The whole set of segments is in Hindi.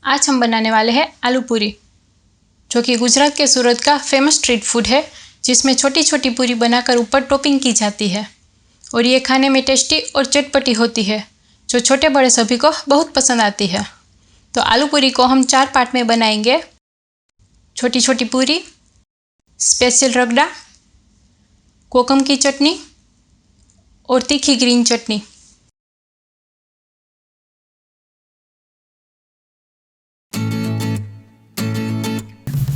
आज हम बनाने वाले हैं आलू पूरी, जो कि गुजरात के सूरत का फेमस स्ट्रीट फूड है, जिसमें छोटी छोटी पूरी बनाकर ऊपर टॉपिंग की जाती है और ये खाने में टेस्टी और चटपटी होती है, जो छोटे बड़े सभी को बहुत पसंद आती है। तो आलू पूरी को हम 4 पार्ट में बनाएंगे। छोटी छोटी पूरी, स्पेशल रगड़ा, कोकम की चटनी और तीखी ग्रीन चटनी।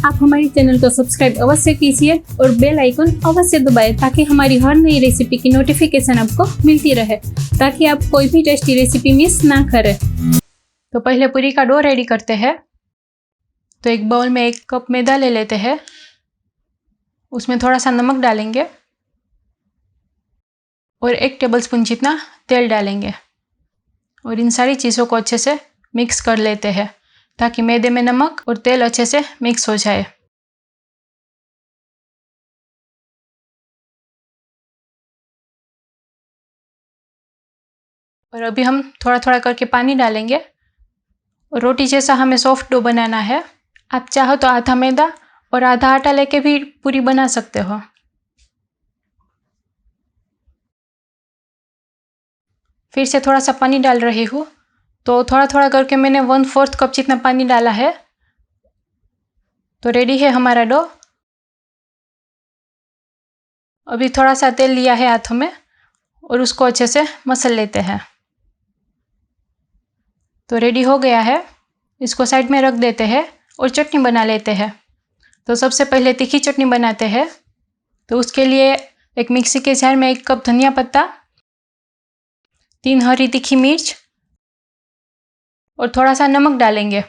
आप हमारी चैनल को सब्सक्राइब अवश्य कीजिए और बेल आइकन अवश्य दबाएं, ताकि हमारी हर नई रेसिपी की नोटिफिकेशन आपको मिलती रहे, ताकि आप कोई भी टेस्टी रेसिपी मिस ना करें। तो पहले पूरी का डो रेडी करते हैं। तो एक बाउल में 1 कप मैदा ले लेते हैं, उसमें थोड़ा सा नमक डालेंगे और 1 टेबलस्पून जितना तेल डालेंगे और इन सारी चीज़ों को अच्छे से मिक्स कर लेते हैं, ताकि मैदे में नमक और तेल अच्छे से मिक्स हो जाए। और अभी हम थोड़ा थोड़ा करके पानी डालेंगे और रोटी जैसा हमें सॉफ्ट डो बनाना है। आप चाहो तो आधा मैदा और आधा आटा लेके भी पूरी बना सकते हो। फिर से थोड़ा सा पानी डाल रही हूँ, तो थोड़ा थोड़ा करके मैंने 1/4 कप जितना पानी डाला है। तो रेडी है हमारा डो। अभी थोड़ा सा तेल लिया है हाथों में और उसको अच्छे से मसल लेते हैं। तो रेडी हो गया है, इसको साइड में रख देते हैं और चटनी बना लेते हैं। तो सबसे पहले तीखी चटनी बनाते हैं। तो उसके लिए एक मिक्सी के जार में 1 कप धनिया पत्ता, 3 हरी तीखी मिर्च और थोड़ा सा नमक डालेंगे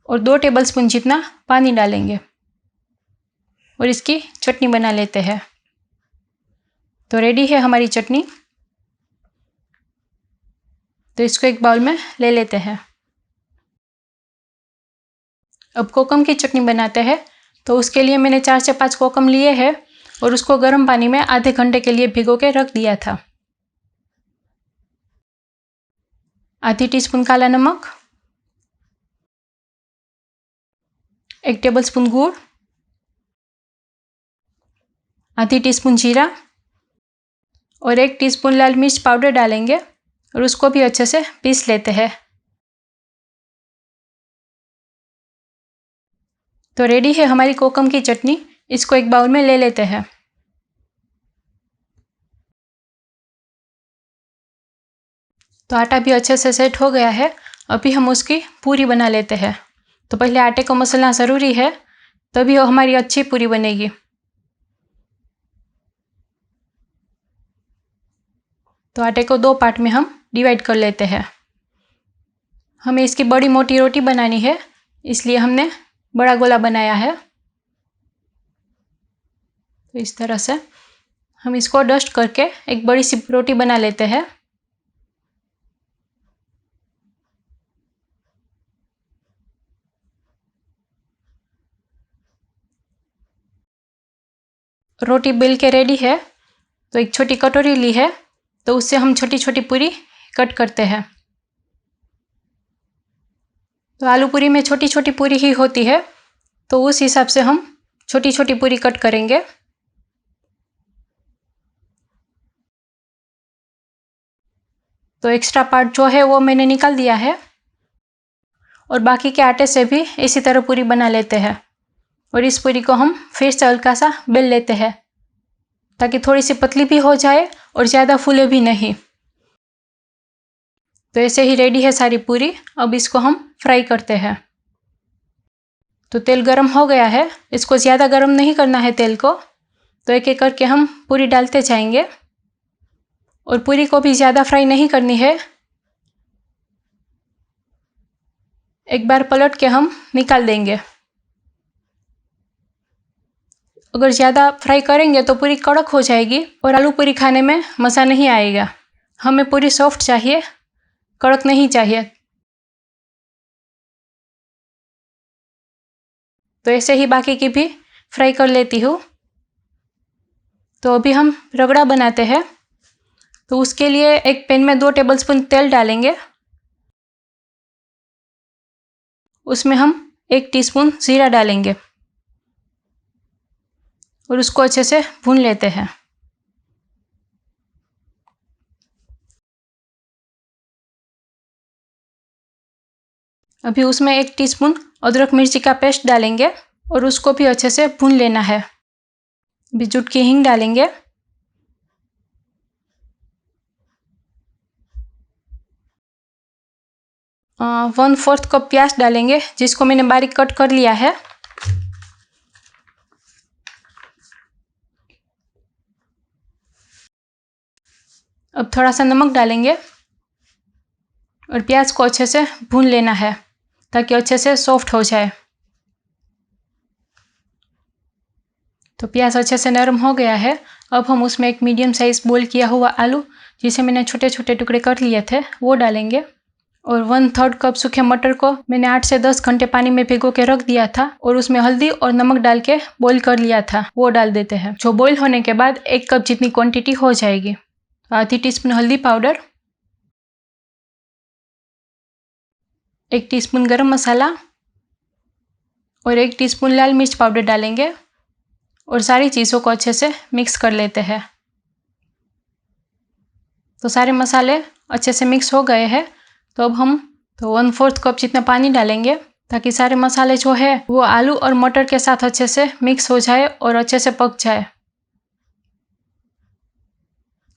और 2 टेबलस्पून जितना पानी डालेंगे और इसकी चटनी बना लेते हैं। तो रेडी है हमारी चटनी। तो इसको एक बाउल में ले लेते हैं। अब कोकम की चटनी बनाते हैं। तो उसके लिए मैंने 4 से 5 कोकम लिए हैं और उसको गर्म पानी में आधे घंटे के लिए भिगो के रख दिया था। आधी टीस्पून काला नमक, 1 टेबलस्पून गुड़, आधी टीस्पून जीरा और 1 टीस्पून लाल मिर्च पाउडर डालेंगे और उसको भी अच्छे से पीस लेते हैं। तो रेडी है हमारी कोकम की चटनी। इसको एक बाउल में ले लेते हैं। तो आटा भी अच्छे से सेट हो गया है। अभी हम उसकी पूरी बना लेते हैं। तो पहले आटे को मसलना ज़रूरी है, तभी वो हमारी अच्छी पूरी बनेगी। तो आटे को 2 पार्ट में हम डिवाइड कर लेते हैं। हमें इसकी बड़ी मोटी रोटी बनानी है, इसलिए हमने बड़ा गोला बनाया है। तो इस तरह से हम इसको डस्ट करके एक बड़ी सी रोटी बना लेते हैं। रोटी बेल के रेडी है। तो एक छोटी कटोरी ली है, तो उससे हम छोटी छोटी पूरी कट करते हैं। तो आलू पूरी में छोटी छोटी पूरी ही होती है, तो उस हिसाब से हम छोटी छोटी पूरी कट करेंगे। तो एक्स्ट्रा पार्ट जो है वो मैंने निकाल दिया है और बाकी के आटे से भी इसी तरह पूरी बना लेते हैं। और इस पूरी को हम फिर से हल्का सा बेल लेते हैं, ताकि थोड़ी सी पतली भी हो जाए और ज़्यादा फूले भी नहीं। तो ऐसे ही रेडी है सारी पूरी। अब इसको हम फ्राई करते हैं। तो तेल गरम हो गया है, इसको ज़्यादा गरम नहीं करना है तेल को। तो एक एक करके हम पूरी डालते जाएंगे और पूरी को भी ज़्यादा फ्राई नहीं करनी है। एक बार पलट के हम निकाल देंगे। अगर ज़्यादा फ्राई करेंगे तो पूरी कड़क हो जाएगी और आलू पूरी खाने में मज़ा नहीं आएगा। हमें पूरी सॉफ्ट चाहिए, कड़क नहीं चाहिए। तो ऐसे ही बाकी की भी फ्राई कर लेती हूँ। तो अभी हम रगड़ा बनाते हैं। तो उसके लिए एक पैन में 2 टेबलस्पून तेल डालेंगे उसमें हम 1 टीस्पून जीरा डालेंगे और उसको अच्छे से भून लेते हैं। अभी उसमें 1 टीस्पून अदरक मिर्ची का पेस्ट डालेंगे और उसको भी अच्छे से भून लेना है। अभी चुटकी हींग डालेंगे, वन फोर्थ कप प्याज डालेंगे जिसको मैंने बारीक कट कर लिया है। अब थोड़ा सा नमक डालेंगे और प्याज को अच्छे से भून लेना है ताकि अच्छे से सॉफ्ट हो जाए। तो प्याज अच्छे से नरम हो गया है। अब हम उसमें एक मीडियम साइज बॉईल किया हुआ आलू, जिसे मैंने छोटे छोटे टुकड़े कर लिए थे, वो डालेंगे। और 1/3 कप सूखे मटर को मैंने 8 से 10 घंटे पानी में भिगो के रख दिया था और उसमें हल्दी और नमक डाल के बॉईल कर लिया था, वो डाल देते हैं। जो बॉईल होने के बाद 1 कप जितनी क्वांटिटी हो जाएगी। आधी टीस्पून हल्दी पाउडर, 1 टीस्पून गरम मसाला और 1 टीस्पून लाल मिर्च पाउडर डालेंगे और सारी चीज़ों को अच्छे से मिक्स कर लेते हैं। तो सारे मसाले अच्छे से मिक्स हो गए हैं। तो अब हम 1/4 कप जितना पानी डालेंगे ताकि सारे मसाले जो है वो आलू और मटर के साथ अच्छे से मिक्स हो जाए और अच्छे से पक जाए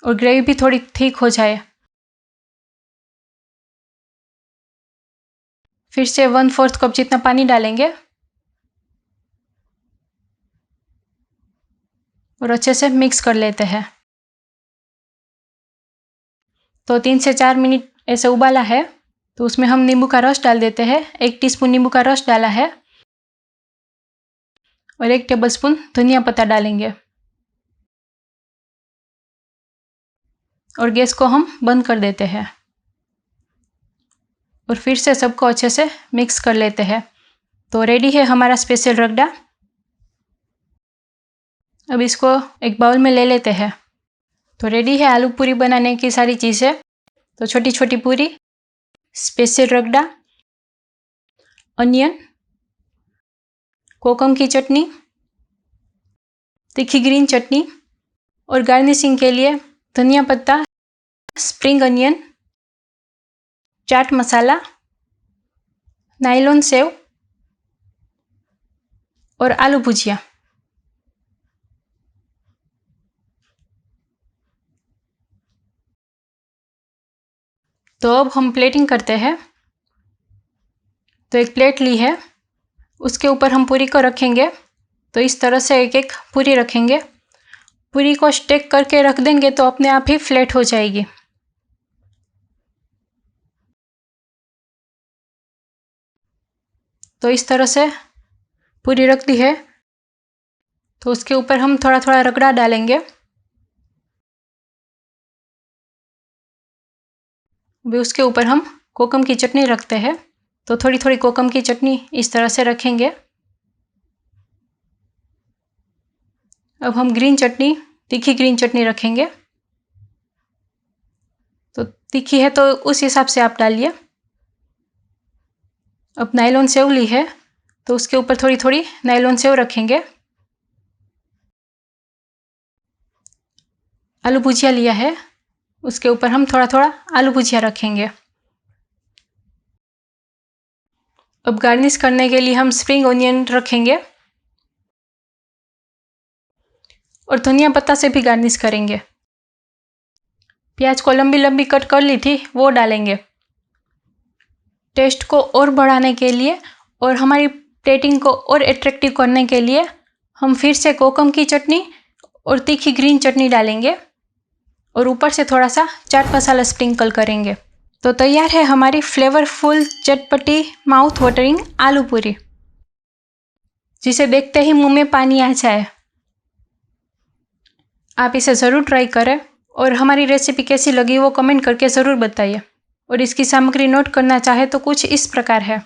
और ग्रेवी भी थोड़ी थिक हो जाए। फिर से 1/4 कप जितना पानी डालेंगे और अच्छे से मिक्स कर लेते हैं। तो 3 से 4 मिनट ऐसे उबाला है तो उसमें हम नींबू का रस डाल देते हैं। 1 टीस्पून नींबू का रस डाला है और 1 टेबलस्पून धनिया पत्ता डालेंगे और गैस को हम बंद कर देते हैं और फिर से सबको अच्छे से मिक्स कर लेते हैं। तो रेडी है हमारा स्पेशल रगड़ा। अब इसको एक बाउल में ले लेते हैं। तो रेडी है आलू पूरी बनाने की सारी चीज़ें। तो छोटी छोटी पूरी, स्पेशल रगड़ा, अनियन, कोकम की चटनी, तीखी ग्रीन चटनी और गार्निशिंग के लिए धनिया पत्ता, spring onion, chaat masala, nylon save और आलू भुजिया। तो अब हम प्लेटिंग करते हैं। तो एक प्लेट ली है, उसके ऊपर हम पूरी को रखेंगे। तो इस तरह से एक एक पूरी रखेंगे। पूरी को स्टेक करके रख देंगे तो अपने आप ही फ्लैट हो जाएगी। तो इस तरह से पूरी रख दी है। तो उसके ऊपर हम थोड़ा थोड़ा रगड़ा डालेंगे। अभी उसके ऊपर हम कोकम की चटनी रखते हैं। तो थोड़ी थोड़ी कोकम की चटनी इस तरह से रखेंगे। अब हम ग्रीन चटनी, तीखी ग्रीन चटनी रखेंगे। तो तीखी है तो उस हिसाब से आप डालिए। अब नायलॉन सेव ली है तो उसके ऊपर थोड़ी थोड़ी नायलॉन सेव रखेंगे। आलू भुजिया लिया है, उसके ऊपर हम थोड़ा थोड़ा आलू भुजिया रखेंगे। अब गार्निश करने के लिए हम स्प्रिंग ऑनियन रखेंगे और धनिया पत्ता से भी गार्निश करेंगे। प्याज को लंबी लंबी कट कर ली थी, वो डालेंगे। टेस्ट को और बढ़ाने के लिए और हमारी प्लेटिंग को और अट्रैक्टिव करने के लिए हम फिर से कोकम की चटनी और तीखी ग्रीन चटनी डालेंगे और ऊपर से थोड़ा सा चाट मसाला स्प्रिंकल करेंगे। तो तैयार है हमारी फ्लेवरफुल, चटपटी, माउथ वाटरिंग आलू पूरी, जिसे देखते ही मुंह में पानी आ जाए। आप इसे ज़रूर ट्राई करें और हमारी रेसिपी कैसी लगी वो कमेंट करके ज़रूर बताइए। और इसकी सामग्री नोट करना चाहे तो कुछ इस प्रकार है।